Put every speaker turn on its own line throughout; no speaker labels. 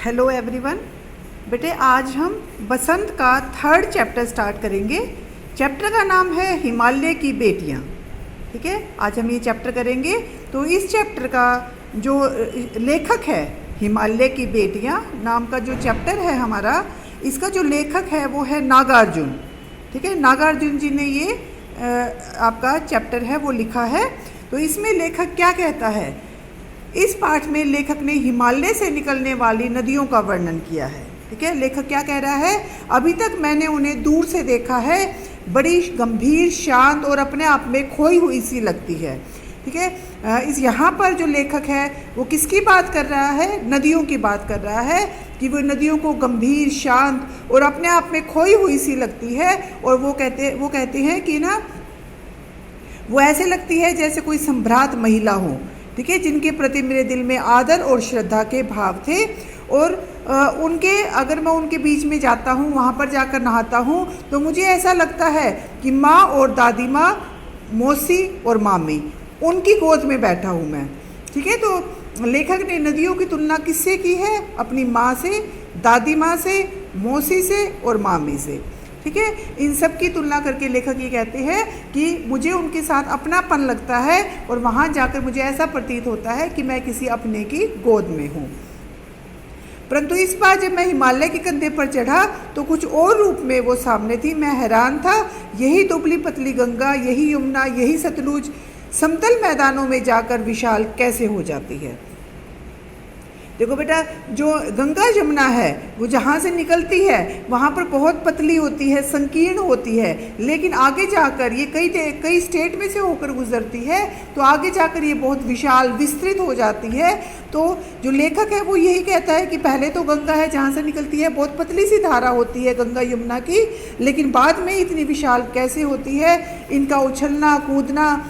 Hello everyone. बेटे आज हम बसंत का 3rd चैप्टर स्टार्ट करेंगे। चैप्टर का नाम है हिमालय की बेटियां। ठीक है, आज हम ये चैप्टर करेंगे। तो इस चैप्टर का जो लेखक है, हिमालय की बेटियां नाम का जो चैप्टर है हमारा, इसका जो लेखक है वो है नागार्जुन। ठीक है, नागार्जुन जी ने ये आपका चैप्टर है वो लिखा है। तो इसमें लेखक क्या कहता है, इस पाठ में लेखक ने हिमालय से निकलने वाली नदियों का वर्णन किया है। ठीक है, लेखक क्या कह रहा है, अभी तक मैंने उन्हें दूर से देखा है, बड़ी गंभीर, शांत और अपने आप में खोई हुई सी लगती है। ठीक है, इस यहाँ पर जो लेखक है वो किसकी बात कर रहा है, नदियों की बात कर रहा है कि वो नदियों को गंभीर, शांत और अपने आप में खोई हुई सी लगती है। और वो कहते हैं कि ना, वो ऐसे लगती है जैसे कोई संभ्रात महिला हो। ठीक है, जिनके प्रति मेरे दिल में आदर और श्रद्धा के भाव थे। और अगर मैं उनके बीच में जाता हूँ, वहाँ पर जाकर नहाता हूँ, तो मुझे ऐसा लगता है कि माँ और दादी माँ, मौसी और मामी, उनकी गोद में बैठा हूँ मैं। ठीक है, तो लेखक ने नदियों की तुलना किससे की है, अपनी माँ से, दादी माँ से, मौसी से और मामी से। ठीक है, इन सब की तुलना करके लेखक ये कहते हैं कि मुझे उनके साथ अपनापन लगता है और वहाँ जाकर मुझे ऐसा प्रतीत होता है कि मैं किसी अपने की गोद में हूँ। परंतु इस बार जब मैं हिमालय के कंधे पर चढ़ा तो कुछ और रूप में वो सामने थी। मैं हैरान था, यही दुबली पतली गंगा, यही यमुना, यही सतलुज समतल मैदानों में जाकर विशाल कैसे हो जाती है। देखो बेटा, जो गंगा यमुना है वो जहाँ से निकलती है वहाँ पर बहुत पतली होती है, संकीर्ण होती है, लेकिन आगे जाकर ये कई स्टेट में से होकर गुजरती है, तो आगे जाकर ये बहुत विशाल, विस्तृत हो जाती है। तो जो लेखक है वो यही कहता है कि पहले तो गंगा है जहाँ से निकलती है, बहुत पतली सी धारा होती है गंगा यमुना की, लेकिन बाद में इतनी विशाल कैसे होती है। इनका उछलना कूदना,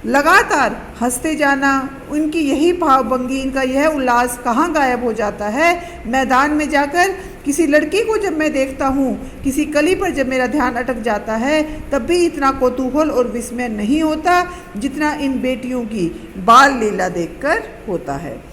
लगातार हंसते जाना, उनकी यही भावभंगी, इनका यह उल्लास कहाँ गायब हो जाता है। मैदान में जाकर किसी लड़की को जब मैं देखता हूँ, किसी कली पर जब मेरा ध्यान अटक जाता है, तब भी इतना कौतूहल और विस्मय नहीं होता जितना इन बेटियों की बाल लीला देखकर होता है।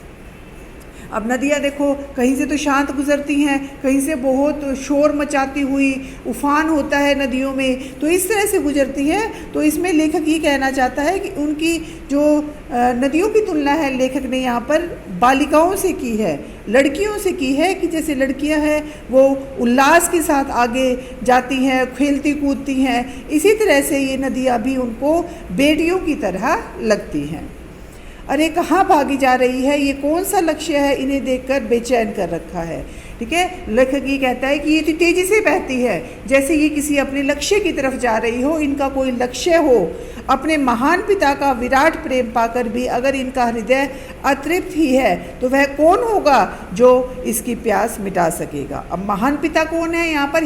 अब नदियाँ देखो, कहीं से तो शांत गुजरती हैं, कहीं से बहुत शोर मचाती हुई उफान होता है नदियों में, तो इस तरह से गुजरती है। तो इसमें लेखक ये कहना चाहता है कि उनकी जो नदियों की तुलना है लेखक ने यहाँ पर बालिकाओं से की है, लड़कियों से की है, कि जैसे लड़कियाँ हैं वो उल्लास के साथ आगे जाती हैं, खेलती कूदती हैं, इसी तरह से ये नदियाँ भी उनको बेटियों की तरह लगती हैं। अरे कहाँ भागी जा रही है, ये कौन सा लक्ष्य है इन्हें देखकर बेचैन कर रखा है। ठीक है, लेखक ये कहता है कि ये तो तेजी से बहती है, जैसे ये किसी अपने लक्ष्य की तरफ जा रही हो, इनका कोई लक्ष्य हो। अपने महान पिता का विराट प्रेम पाकर भी अगर इनका हृदय अतृप्त ही है, तो वह कौन होगा जो इसकी प्यास मिटा सकेगा। अब महान पिता कौन है यहाँ पर,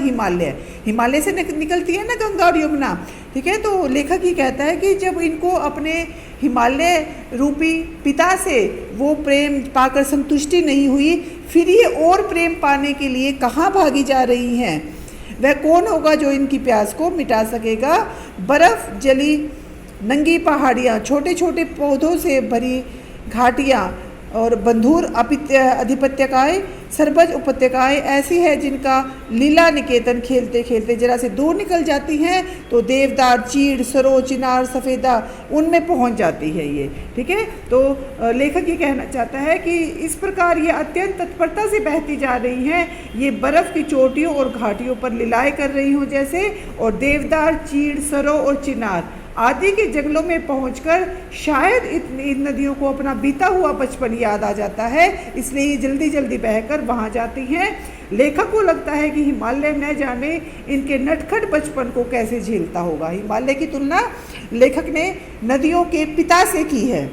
हिमालय से निकलती है ना गंगा और यमुना। ठीक है, तो लेखक ये कहता है कि जब इनको अपने हिमालय रूपी पिता से वो प्रेम पाकर संतुष्टि नहीं हुई, फिर ये और प्रेम पाने के लिए कहाँ भागी जा रही हैं। वह कौन होगा जो इनकी प्यास को मिटा सकेगा। बर्फ़ जली नंगी पहाड़ियाँ, छोटे छोटे पौधों से भरी घाटियाँ और बंधुर अधिपत्यकाएँ, सरबज उपत्यकाएँ ऐसी है जिनका लीला निकेतन खेलते खेलते जरा से दूर निकल जाती हैं तो देवदार, चीड़, सरो, चिनार, सफ़ेदा उनमें पहुंच जाती है ये। ठीक है, तो लेखक ये कहना चाहता है कि इस प्रकार ये अत्यंत तत्परता से बहती जा रही हैं, ये बर्फ़ की चोटियों और घाटियों पर लीलाएँ कर रही हों जैसे, और देवदार, चीड़, सरो और चिनार आदि के जंगलों में पहुंचकर शायद इन नदियों को अपना बीता हुआ बचपन याद आ जाता है, इसलिए ये जल्दी जल्दी बहकर वहां जाती हैं। लेखक को लगता है कि हिमालय न जाने इनके नटखट बचपन को कैसे झेलता होगा। हिमालय की तुलना लेखक ने नदियों के पिता से की है।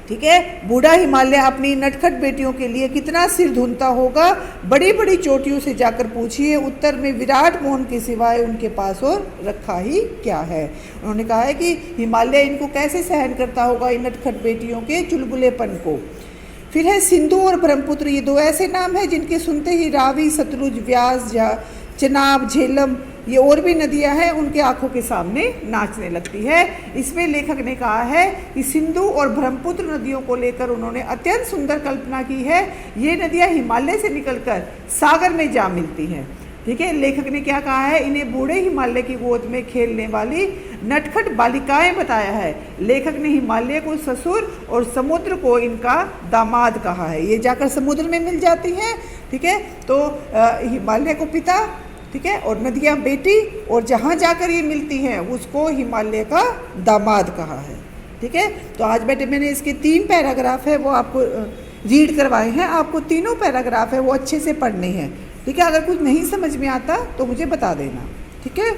ठीक है, बूढ़ा हिमालय अपनी नटखट बेटियों के लिए कितना सिर धुनता होगा। बड़ी बड़ी चोटियों से जाकर पूछिए, उत्तर में विराट मोहन के सिवाय उनके पास और रखा ही क्या है। उन्होंने कहा है कि हिमालय इनको कैसे सहन करता होगा, इन नटखट बेटियों के चुलबुलेपन को। फिर है सिंधु और ब्रह्मपुत्र, ये दो ऐसे नाम हैं जिनके सुनते ही रावी, सतलुज, व्यास, चनाब, झेलम ये और भी नदियाँ हैं उनके आंखों के सामने नाचने लगती है। इसमें लेखक ने कहा है कि सिंधु और ब्रह्मपुत्र नदियों को लेकर उन्होंने अत्यंत सुंदर कल्पना की है। ये नदियाँ हिमालय से निकलकर सागर में जा मिलती हैं। ठीक है, लेखक ने क्या कहा है, इन्हें बूढ़े हिमालय की गोद में खेलने वाली नटखट बालिकाएं बताया है। लेखक ने हिमालय को ससुर और समुद्र को इनका दामाद कहा है। ये जाकर समुद्र में मिल जाती हैं। ठीक है, तो हिमालय को पिता, ठीक है, और नदियाँ बेटी, और जहाँ जाकर ये मिलती हैं उसको हिमालय का दामाद कहा है। ठीक है, तो आज बेटे मैंने इसके 3 पैराग्राफ है वो आपको रीड करवाए हैं। आपको तीनों पैराग्राफ है वो अच्छे से पढ़ने हैं। ठीक है, अगर कुछ नहीं समझ में आता तो मुझे बता देना। ठीक है।